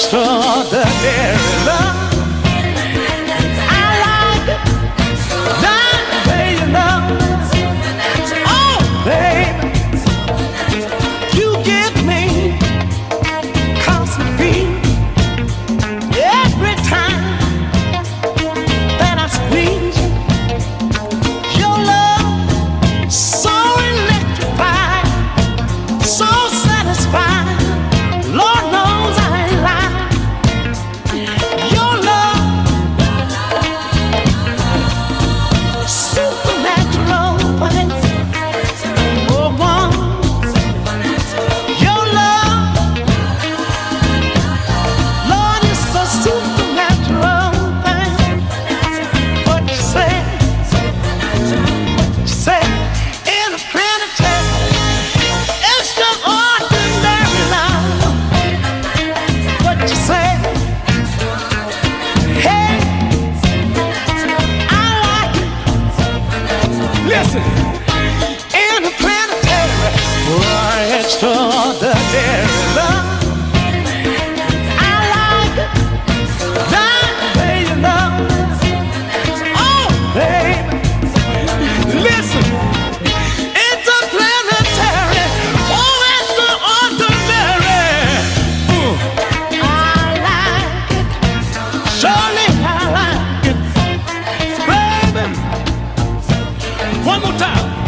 extraordinary love. I like it, not the way you love. Oh, baby, you give me constant feeling every time that I squeeze you. Your love so electrifying, so satisfying. Lord knows I ain't lying. Your love, supernatural, oh one. Your love, Lord, is so supernatural thing. What you say? What you say? Interplanetary, extraordinary love. What you say? Hey, I like it. Listen, interplanetary, oh, extraordinary love. I like it, not the way you love. Oh, baby, listen, interplanetary, oh, extraordinary. I like it, surely I like it, baby. One more time.